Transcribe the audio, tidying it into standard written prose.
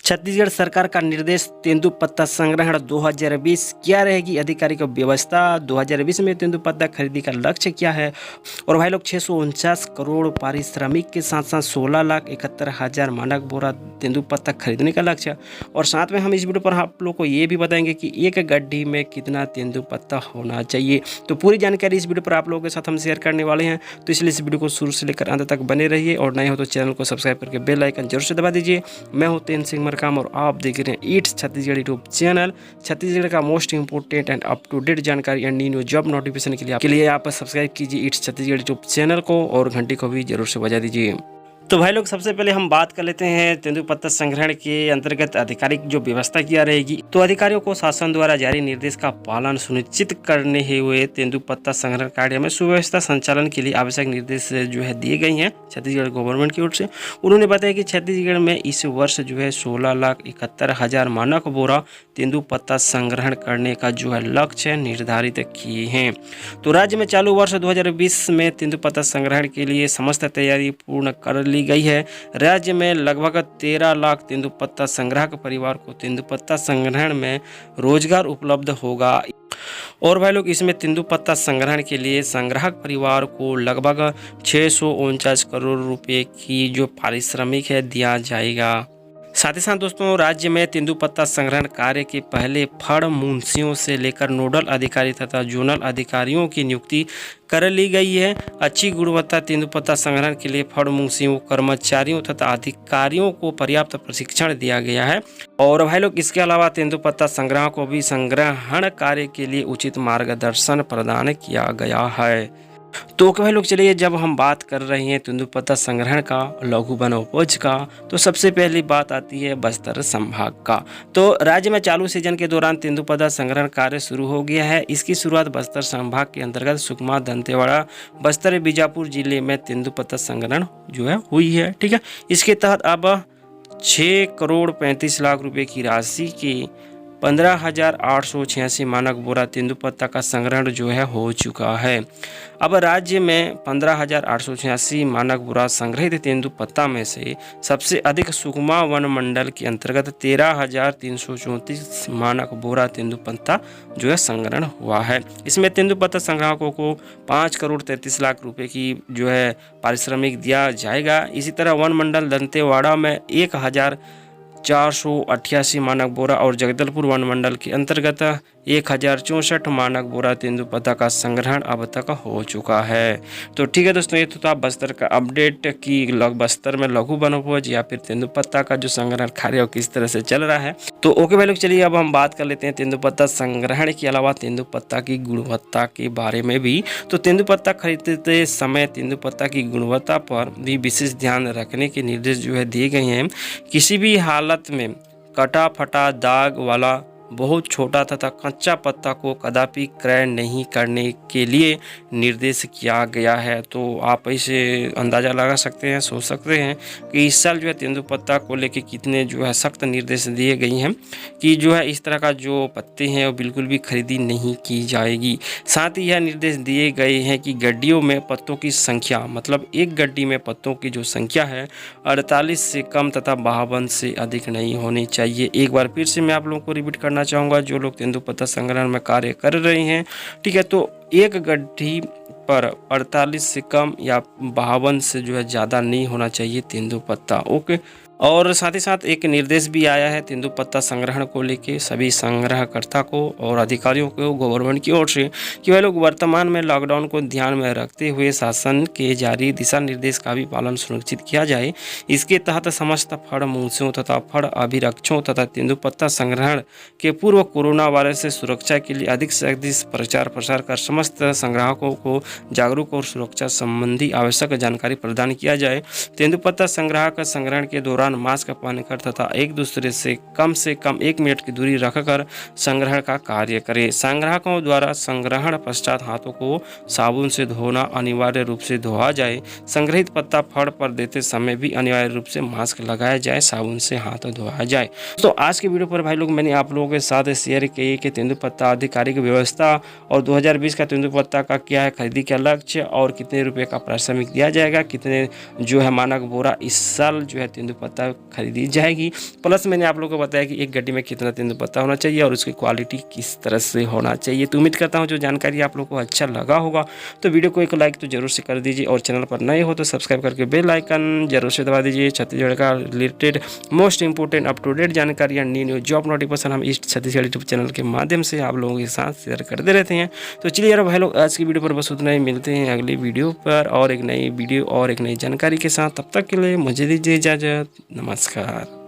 छत्तीसगढ़ सरकार का निर्देश तेंदुपत्ता संग्रहण 2020 क्या रहेगी आधिकारिक व्यवस्था। 2020 में तेंदुपत्ता खरीदी का लक्ष्य क्या है। और भाई लोग 649 करोड़ पारिश्रमिक के साथ साथ 16,71,000 मानक बोरा तेंदुपत्ता खरीदने का लक्ष्य। और साथ में हम इस वीडियो पर आप लोग को ये भी बताएंगे कि एक गड्ढी में कितना तेंदुपत्ता होना चाहिए। तो पूरी जानकारी इस वीडियो पर आप लोगों के साथ हम शेयर करने वाले हैं, तो इसलिए इस वीडियो को शुरू से लेकर अंत तक बने रहिए। और नए हो तो चैनल को सब्सक्राइब करके बेल आइकन जरूर से दबा दीजिए। मैं हूं तेन सिंह मरकाम और आप देख रहे हैं it's Chhattisgarh YouTube channel. Chhattisgarh का most important and up to date जानकारी एंड न्यू जॉब नोटिफिकेशन के लिए आप सब्सक्राइब कीजिए ईट्स छत्तीसगढ़ यूट्यूब चैनल को और घंटी को भी जरूर से बजा दीजिए। तो भाई लोग सबसे पहले हम बात कर लेते हैं तेंदुपत्ता संग्रहण के अंतर्गत आधिकारिक जो व्यवस्था किया रहेगी। तो अधिकारियों को शासन द्वारा जारी निर्देश का पालन सुनिश्चित करने हुए तेंदुपत्ता संग्रहण कार्य में सुव्यवस्था संचालन के लिए आवश्यक निर्देश जो है दिए गए हैं छत्तीसगढ़ गवर्नमेंट की ओर से। उन्होंने बताया कि छत्तीसगढ़ में इस वर्ष जो है 16,71,000 मानक बोरा तेंदुपत्ता संग्रहण करने का जो है लक्ष्य निर्धारित किए हैं। तो राज्य में चालू वर्ष 2020 में तेंदुपत्ता संग्रहण के लिए समस्त तैयारी पूर्ण कर ली गई है। राज्य में लगभग 13 लाख तेंदुपत्ता संग्राहक परिवार को तेंदुपत्ता संग्रहण में रोजगार उपलब्ध होगा। और भाई लोग इसमें तेंदुपत्ता संग्रहण के लिए संग्राहक परिवार को लगभग 649 करोड़ रुपए की जो पारिश्रमिक है दिया जाएगा। साथ ही साथ दोस्तों राज्य में तेंदुपत्ता संग्रहण कार्य के पहले फड़ मुंशियों से लेकर नोडल अधिकारी तथा जोनल अधिकारियों की नियुक्ति कर ली गई है। अच्छी गुणवत्ता तेंदुपत्ता संग्रहण के लिए फड़ मुंशियों, कर्मचारियों तथा अधिकारियों को पर्याप्त प्रशिक्षण दिया गया है। और भाई लोग इसके अलावा तेंदुपत्ता संग्राहकों को भी संग्रहण कार्य के लिए उचित मार्गदर्शन प्रदान किया गया है। तो भाई लोग चलिए, जब हम बात कर रहे हैं तेंदुपत्ता संग्रहण का, लघु वनोपज का, तो सबसे पहली बात आती है बस्तर संभाग का। तो राज्य में चालू सीजन के दौरान तेंदुपत्ता संग्रहण कार्य शुरू हो गया है। इसकी शुरुआत बस्तर संभाग के अंतर्गत सुकमा, दंतेवाड़ा, बस्तर, बीजापुर जिले में तेंदुपत्ता संग्रहण जो है हुई है। ठीक है, इसके तहत अब 6 करोड़ 35 लाख रुपए की राशि की 15,886 मानक बोरा तेंदुपत्ता का संग्रहण जो है हो चुका है। अब राज्य में 15,886 मानक बोरा संग्रहित तेंदुपत्ता में से सबसे अधिक सुकमा वन मंडल के अंतर्गत 13,334 मानक बोरा तेंदुपत्ता जो है संग्रहण हुआ है। इसमें तेंदुपत्ता संग्राहकों को 5 करोड़ 33 लाख रुपए की जो है पारिश्रमिक दिया जाएगा। इसी तरह वन मंडल दंतेवाड़ा में 1,488 मानक बोरा और जगदलपुर वन मंडल के अंतर्गत 1,064 मानक बोरा तेंदुपत्ता का संग्रहण अब तक हो चुका है। तो ठीक है दोस्तों, ये तो था बस्तर का अपडेट कि बस्तर में लघु वनोपज या फिर तेंदुपत्ता का जो संग्रहण कार्य किस तरह से चल रहा है। तो ओके भाई लोग, चलिए अब हम बात कर लेते हैं तेंदुपत्ता संग्रहण के अलावा तेंदुपत्ता की गुणवत्ता के बारे में भी। तो तेंदुपत्ता खरीदते समय तेंदुपत्ता की गुणवत्ता पर भी विशेष ध्यान रखने के निर्देश जो है दिए गए हैं। किसी भी हालत में कटा फटा दाग वाला बहुत छोटा तथा कच्चा पत्ता को कदापि क्रय नहीं करने के लिए निर्देश किया गया है। तो आप इसे अंदाज़ा लगा सकते हैं, सोच सकते हैं कि इस साल जो है तेंदुपत्ता को लेके कितने जो है सख्त निर्देश दिए गए हैं कि जो है इस तरह का जो पत्ते हैं वो बिल्कुल भी खरीदी नहीं की जाएगी। साथ ही यह निर्देश दिए गए हैं कि गड्डियों में पत्तों की संख्या, मतलब एक गड्डी में पत्तों की जो संख्या है 48 से कम तथा 52 से अधिक नहीं होनी चाहिए। एक बार फिर से मैं आप लोगों को रिपीट करना चाहूँगा, जो लोग तेंदुपत्ता संग्रहण में कार्य कर रहे हैं, ठीक है, तो एक गड्ढी पर 48 से कम या 52 से जो है ज़्यादा नहीं होना चाहिए तेंदुपत्ता। ओके, और साथ ही साथ एक निर्देश भी आया है तेंदुपत्ता संग्रहण को लेके सभी संग्रहकर्ता को और अधिकारियों को गवर्नमेंट की ओर से कि वह लोग वर्तमान में लॉकडाउन को ध्यान में रखते हुए शासन के जारी दिशा निर्देश का भी पालन सुनिश्चित किया जाए। इसके तहत समस्त फड़ मुंशियों तथा फड़ अभिरक्षकों तथा तेंदुपत्ता संग्रहण के पूर्व कोरोना वायरस से सुरक्षा के लिए अधिक से अधिक प्रचार प्रसार कर समस्त संग्राहकों को जागरूक और सुरक्षा संबंधी आवश्यक जानकारी प्रदान किया जाए। तेंदुपत्ता संग्राहक संग्रहण के दौरान मास्क पहनकर तथा एक दूसरे से कम 1 मिनट की दूरी रखकर संग्रहण का कार्य करें। संग्राहकों द्वारा संग्रहण पश्चात हाथों को साबुन से धोना अनिवार्य रूप से धोआ जाए। संग्रहित पत्ता फड़ पर देते समय भी अनिवार्य रूप से मास्क लगाया जाए, साबुन से हाथ धोया जाए। तो आज के वीडियो पर भाई लोग मैंने आप लोगों के साथ शेयर किए कि तेंदुपत्ता आधिकारिक व्यवस्था और 2020 का तेंदुपत्ता का क्या है खरीदी का लक्ष्य और कितने रुपए का पारिश्रमिक दिया जाएगा, कितने जो है मानक बोरा इस साल जो है तेंदुपत्ता पत्ता खरीदी जाएगी। प्लस मैंने आप लोगों को बताया कि एक गड्डी में कितना तेंदुपत्ता होना चाहिए और उसकी क्वालिटी किस तरह से होना चाहिए। तो उम्मीद करता हूँ जो जानकारी आप लोगों को अच्छा लगा होगा। तो वीडियो को एक लाइक तो जरूर से कर दीजिए और चैनल पर नए हो तो सब्सक्राइब करके बेल आइकन जरूर से दबा दीजिए। छत्तीसगढ़ का related most important up to date जानकारी या न्यू जॉब नोटिफिकेशन हम इस छत्तीसगढ़ यूट्यूब चैनल के माध्यम से आप लोगों के साथ शेयर करते रहते हैं। तो चलिए यार भाई लोग, आज की वीडियो पर बस उतना ही। मिलते हैं अगली वीडियो पर और एक नई वीडियो और एक नई जानकारी के साथ। तब तक के लिए मुझे दीजिए इजाज़त। नमस्कार।